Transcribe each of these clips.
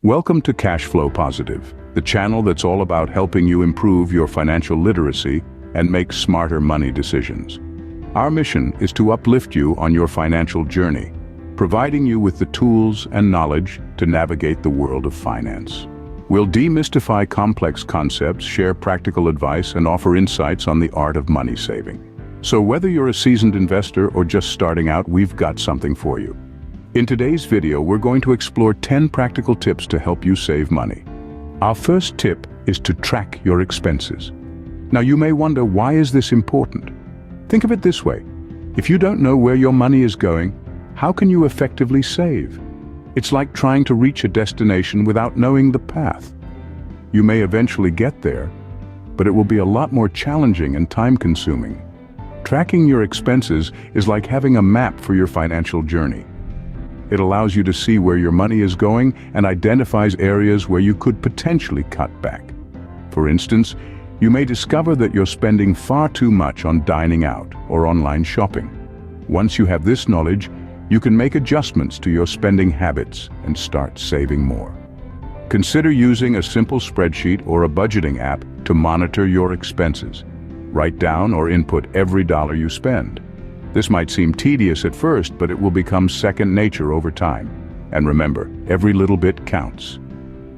Welcome to Cashflow Positive, the channel that's all about helping you improve your financial literacy and make smarter money decisions. Our mission is to uplift you on your financial journey, providing you with the tools and knowledge to navigate the world of finance. We'll demystify complex concepts, share practical advice, and offer insights on the art of money saving. So whether you're a seasoned investor or just starting out, we've got something for you. In today's video, we're going to explore 10 practical tips to help you save money. Our first tip is to track your expenses. Now you may wonder, why is this important? Think of it this way. If you don't know where your money is going, how can you effectively save? It's like trying to reach a destination without knowing the path. You may eventually get there, but it will be a lot more challenging and time-consuming. Tracking your expenses is like having a map for your financial journey. It allows you to see where your money is going and identifies areas where you could potentially cut back. For instance, you may discover that you're spending far too much on dining out or online shopping. Once you have this knowledge, you can make adjustments to your spending habits and start saving more. Consider using a simple spreadsheet or a budgeting app to monitor your expenses. Write down or input every dollar you spend. This might seem tedious at first, but it will become second nature over time. And remember, every little bit counts.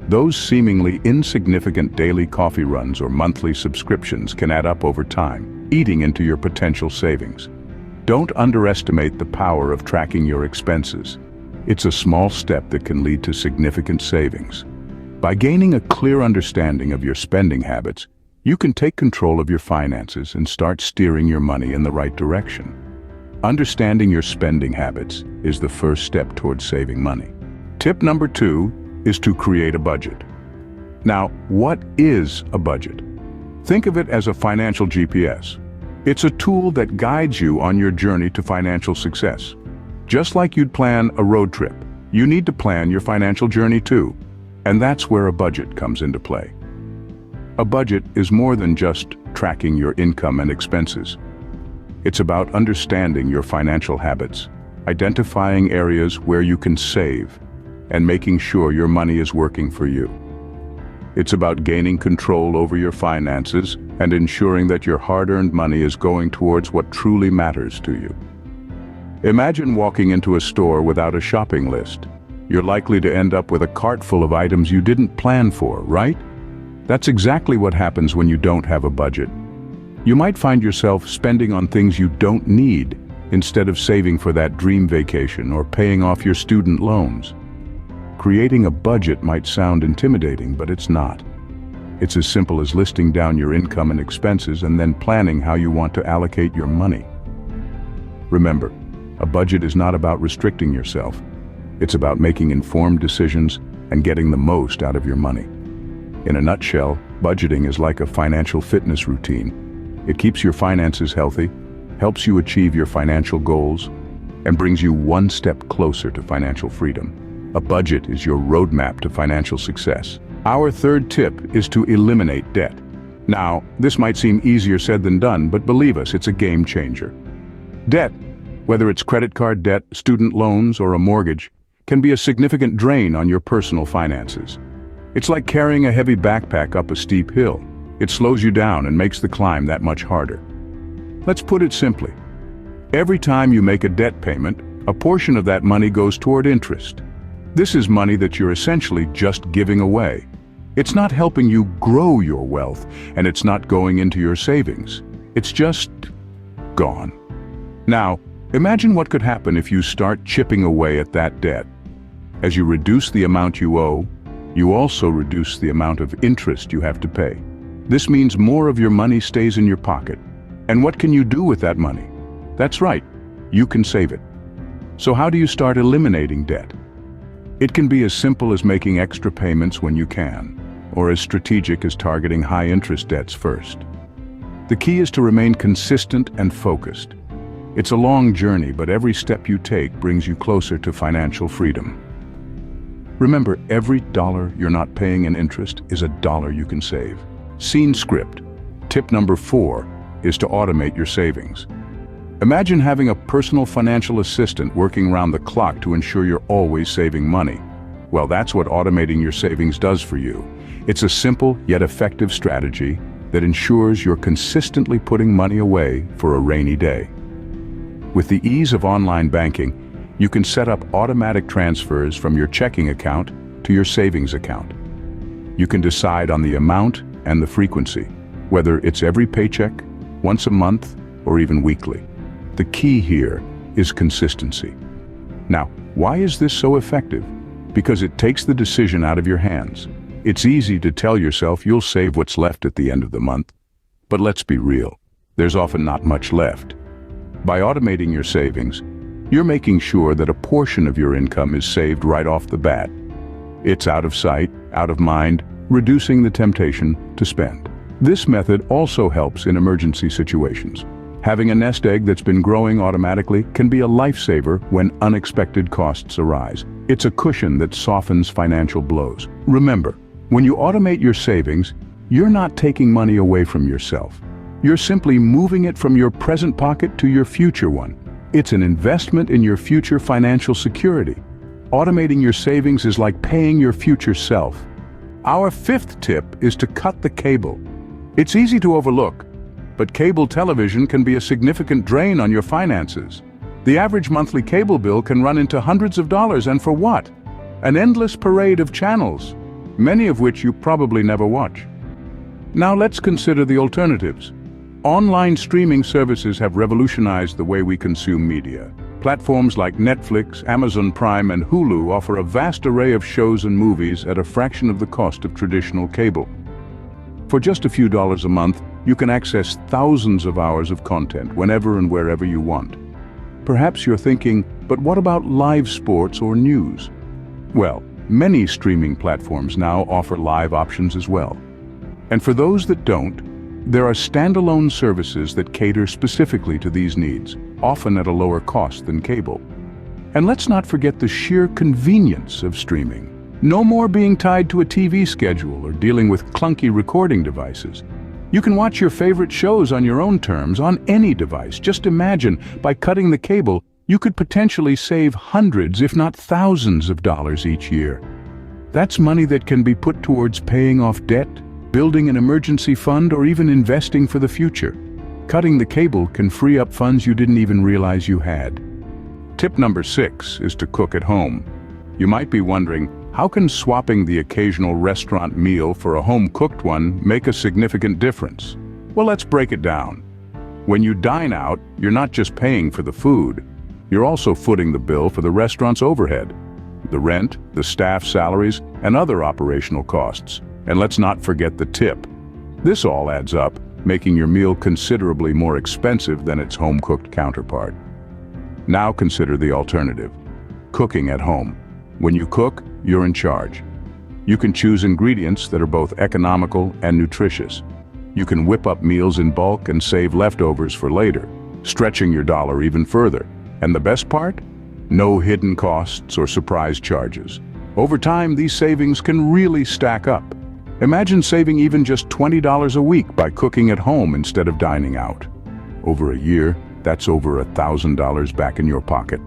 Those seemingly insignificant daily coffee runs or monthly subscriptions can add up over time, eating into your potential savings. Don't underestimate the power of tracking your expenses. It's a small step that can lead to significant savings. By gaining a clear understanding of your spending habits, you can take control of your finances and start steering your money in the right direction. Understanding your spending habits is the first step towards saving money. Tip number 2 is to create a budget. Now, what is a budget? Think of it as a financial GPS. It's a tool that guides you on your journey to financial success. Just like you'd plan a road trip, you need to plan your financial journey too. And that's where a budget comes into play. A budget is more than just tracking your income and expenses. It's about understanding your financial habits, identifying areas where you can save, and making sure your money is working for you. It's about gaining control over your finances and ensuring that your hard-earned money is going towards what truly matters to you. Imagine walking into a store without a shopping list. You're likely to end up with a cart full of items you didn't plan for, right? That's exactly what happens when you don't have a budget. You might find yourself spending on things you don't need instead of saving for that dream vacation or paying off your student loans. Creating a budget might sound intimidating, but it's not. It's as simple as listing down your income and expenses and then planning how you want to allocate your money. Remember, a budget is not about restricting yourself. It's about making informed decisions and getting the most out of your money. In a nutshell, budgeting is like a financial fitness routine. It keeps your finances healthy, helps you achieve your financial goals, and brings you one step closer to financial freedom. A budget is your roadmap to financial success. Our third tip is to eliminate debt. Now, this might seem easier said than done, but believe us, it's a game changer. Debt, whether it's credit card debt, student loans, or a mortgage, can be a significant drain on your personal finances. It's like carrying a heavy backpack up a steep hill. It slows you down and makes the climb that much harder. Let's put it simply. Every time you make a debt payment, a portion of that money goes toward interest. This is money that you're essentially just giving away. It's not helping you grow your wealth, and it's not going into your savings. It's just gone. Now, imagine what could happen if you start chipping away at that debt. As you reduce the amount you owe, you also reduce the amount of interest you have to pay. This means more of your money stays in your pocket. And what can you do with that money? That's right, you can save it. So how do you start eliminating debt? It can be as simple as making extra payments when you can, or as strategic as targeting high-interest debts first. The key is to remain consistent and focused. It's a long journey, but every step you take brings you closer to financial freedom. Remember, every dollar you're not paying in interest is a dollar you can save. Scene script. Tip number 4 is to automate your savings. Imagine having a personal financial assistant working around the clock to ensure you're always saving money. Well, that's what automating your savings does for you. It's a simple yet effective strategy that ensures you're consistently putting money away for a rainy day. With the ease of online banking, you can set up automatic transfers from your checking account to your savings account. You can decide on the amount and the frequency, whether it's every paycheck, once a month, or even weekly. The key here is consistency. Now, why is this so effective? Because it takes the decision out of your hands. It's easy to tell yourself you'll save what's left at the end of the month. But let's be real, there's often not much left. By automating your savings, you're making sure that a portion of your income is saved right off the bat. It's out of sight, out of mind, reducing the temptation to spend. This method also helps in emergency situations. Having a nest egg that's been growing automatically can be a lifesaver when unexpected costs arise. It's a cushion that softens financial blows. Remember, when you automate your savings, you're not taking money away from yourself. You're simply moving it from your present pocket to your future one. It's an investment in your future financial security. Automating your savings is like paying your future self. Our fifth tip is to cut the cable. It's easy to overlook, but cable television can be a significant drain on your finances. The average monthly cable bill can run into hundreds of dollars, and for what? An endless parade of channels, many of which you probably never watch. Now let's consider the alternatives. Online streaming services have revolutionized the way we consume media. Platforms like Netflix, Amazon Prime, and Hulu offer a vast array of shows and movies at a fraction of the cost of traditional cable. For just a few dollars a month, you can access thousands of hours of content whenever and wherever you want. Perhaps you're thinking, but what about live sports or news? Well, many streaming platforms now offer live options as well. And for those that don't, there are standalone services that cater specifically to these needs, often at a lower cost than cable. And let's not forget the sheer convenience of streaming. No more being tied to a TV schedule or dealing with clunky recording devices. You can watch your favorite shows on your own terms on any device. Just imagine, by cutting the cable, you could potentially save hundreds, if not thousands of dollars each year. That's money that can be put towards paying off debt, building an emergency fund, or even investing for the future. Cutting the cable can free up funds you didn't even realize you had. Tip number 6 is to cook at home. You might be wondering, how can swapping the occasional restaurant meal for a home-cooked one make a significant difference? Well, let's break it down. When you dine out, you're not just paying for the food, you're also footing the bill for the restaurant's overhead, the rent, the staff salaries, and other operational costs. And let's not forget the tip. This all adds up, making your meal considerably more expensive than its home-cooked counterpart. Now consider the alternative: cooking at home. When you cook, you're in charge. You can choose ingredients that are both economical and nutritious. You can whip up meals in bulk and save leftovers for later, stretching your dollar even further. And the best part? No hidden costs or surprise charges. Over time, these savings can really stack up. Imagine saving even just $20 a week by cooking at home instead of dining out. Over a year, that's over $1,000 back in your pocket.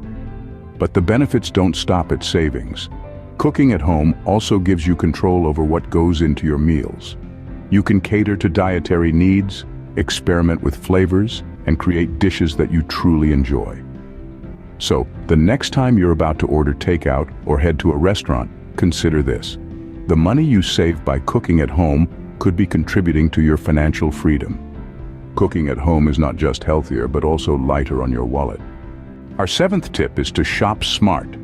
But the benefits don't stop at savings. Cooking at home also gives you control over what goes into your meals. You can cater to dietary needs, experiment with flavors, and create dishes that you truly enjoy. So, the next time you're about to order takeout or head to a restaurant, consider this. The money you save by cooking at home could be contributing to your financial freedom. Cooking at home is not just healthier, but also lighter on your wallet. Our 7th tip is to shop smart.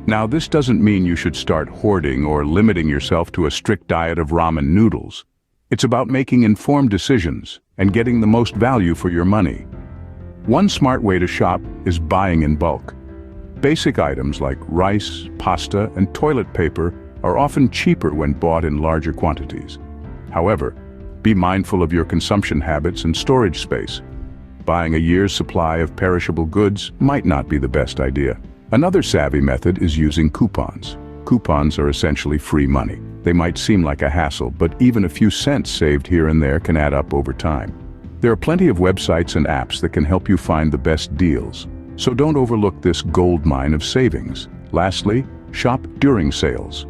Now, this doesn't mean you should start hoarding or limiting yourself to a strict diet of ramen noodles. It's about making informed decisions and getting the most value for your money. One smart way to shop is buying in bulk. Basic items like rice, pasta, and toilet paper are often cheaper when bought in larger quantities. However, be mindful of your consumption habits and storage space. Buying a year's supply of perishable goods might not be the best idea. Another savvy method is using coupons. Coupons are essentially free money. They might seem like a hassle, but even a few cents saved here and there can add up over time. There are plenty of websites and apps that can help you find the best deals, so don't overlook this gold mine of savings. Lastly, Shop during sales.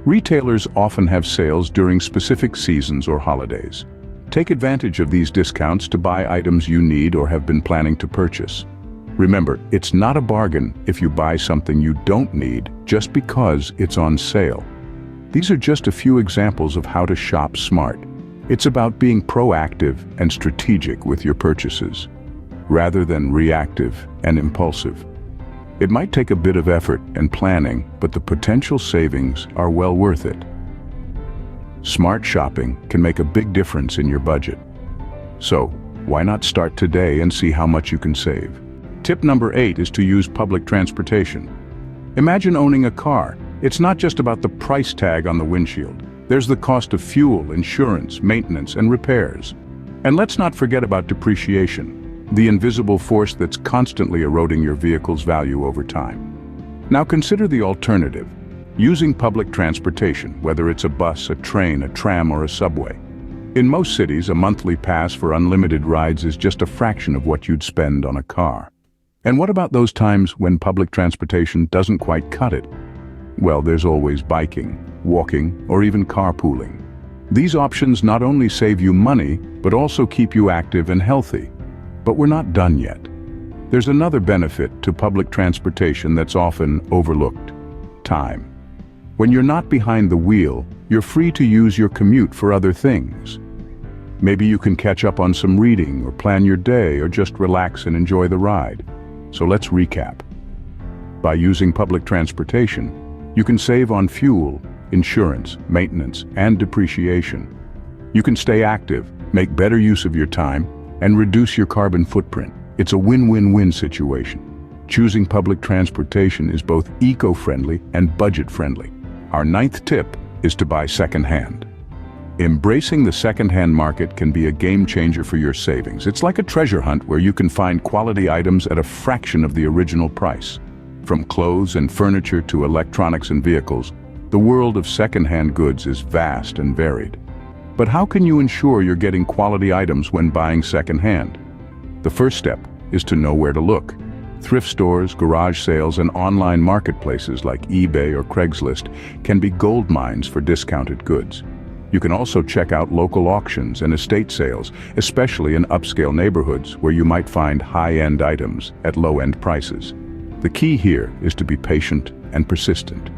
Retailers often have sales during specific seasons or holidays. Take advantage of these discounts to buy items you need or have been planning to purchase. Remember, it's not a bargain if you buy something you don't need just because it's on sale. These are just a few examples of how to shop smart. It's about being proactive and strategic with your purchases, rather than reactive and impulsive. It might take a bit of effort and planning, but the potential savings are well worth it. Smart shopping can make a big difference in your budget. So, why not start today and see how much you can save? Tip number 8 is to use public transportation. Imagine owning a car. It's not just about the price tag on the windshield. There's the cost of fuel, insurance, maintenance, and repairs. And let's not forget about depreciation, the invisible force that's constantly eroding your vehicle's value over time. Now consider the alternative, using public transportation, whether it's a bus, a train, a tram, or a subway. In most cities, a monthly pass for unlimited rides is just a fraction of what you'd spend on a car. And what about those times when public transportation doesn't quite cut it? Well, there's always biking, walking, or even carpooling. These options not only save you money, but also keep you active and healthy. But we're not done yet. There's another benefit to public transportation that's often overlooked: time. When you're not behind the wheel, you're free to use your commute for other things. Maybe you can catch up on some reading, or plan your day, or just relax and enjoy the ride. So let's recap. By using public transportation, you can save on fuel, insurance, maintenance, and depreciation. You can stay active, make better use of your time, and reduce your carbon footprint. It's a win-win-win situation. Choosing public transportation is both eco-friendly and budget-friendly. Our 9th tip is to buy second-hand. Embracing the second-hand market can be a game-changer for your savings. It's like a treasure hunt where you can find quality items at a fraction of the original price. From clothes and furniture to electronics and vehicles, the world of second-hand goods is vast and varied. But how can you ensure you're getting quality items when buying second-hand? The first step is to know where to look. Thrift stores, garage sales, and online marketplaces like eBay or Craigslist can be gold mines for discounted goods. You can also check out local auctions and estate sales, especially in upscale neighborhoods where you might find high-end items at low-end prices. The key here is to be patient and persistent.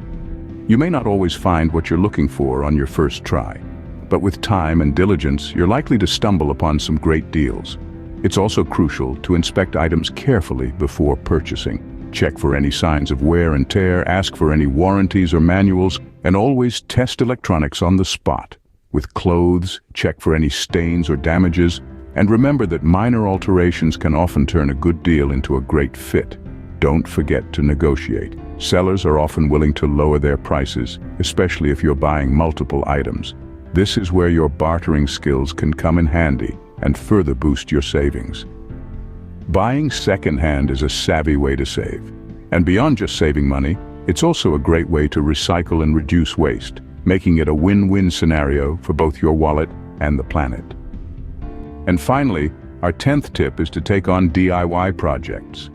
You may not always find what you're looking for on your first try, but with time and diligence, you're likely to stumble upon some great deals. It's also crucial to inspect items carefully before purchasing. Check for any signs of wear and tear, ask for any warranties or manuals, and always test electronics on the spot. With clothes, check for any stains or damages, and remember that minor alterations can often turn a good deal into a great fit. Don't forget to negotiate. Sellers are often willing to lower their prices, especially if you're buying multiple items. This is where your bartering skills can come in handy and further boost your savings. Buying secondhand is a savvy way to save. And beyond just saving money, it's also a great way to recycle and reduce waste, making it a win-win scenario for both your wallet and the planet. And finally, our 10th tip is to take on DIY projects.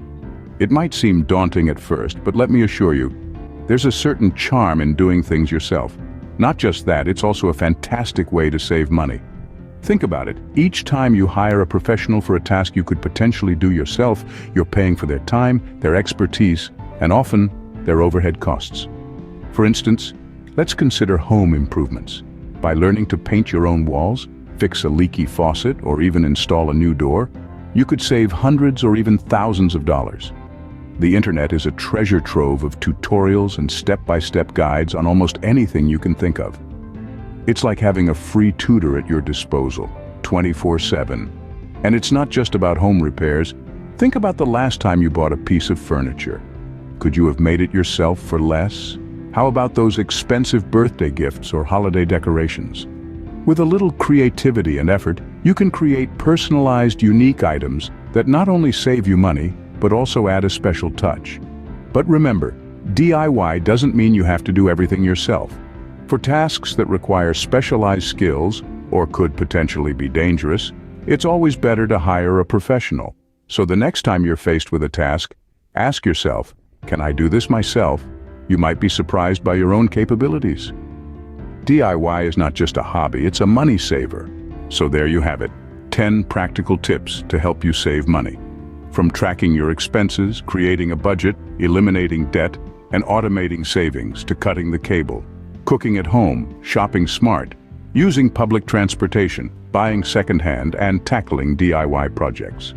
It might seem daunting at first, but let me assure you, there's a certain charm in doing things yourself. Not just that, it's also a fantastic way to save money. Think about it. Each time you hire a professional for a task you could potentially do yourself, you're paying for their time, their expertise, and often their overhead costs. For instance, let's consider home improvements. By learning to paint your own walls, fix a leaky faucet, or even install a new door, you could save hundreds or even thousands of dollars. The internet is a treasure trove of tutorials and step-by-step guides on almost anything you can think of. It's like having a free tutor at your disposal, 24/7. And it's not just about home repairs. Think about the last time you bought a piece of furniture. Could you have made it yourself for less? How about those expensive birthday gifts or holiday decorations? With a little creativity and effort, you can create personalized, unique items that not only save you money, but also add a special touch. But remember, DIY doesn't mean you have to do everything yourself. For tasks that require specialized skills, or could potentially be dangerous, it's always better to hire a professional. So the next time you're faced with a task, ask yourself, can I do this myself? You might be surprised by your own capabilities. DIY is not just a hobby, it's a money saver. So there you have it, 10 practical tips to help you save money. From tracking your expenses, creating a budget, eliminating debt, and automating savings to cutting the cable, cooking at home, shopping smart, using public transportation, buying secondhand, and tackling DIY projects.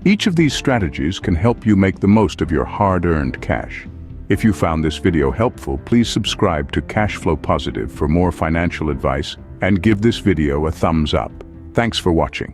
Each of these strategies can help you make the most of your hard-earned cash. If you found this video helpful, please subscribe to Cashflow Positive for more financial advice and give this video a thumbs up. Thanks for watching.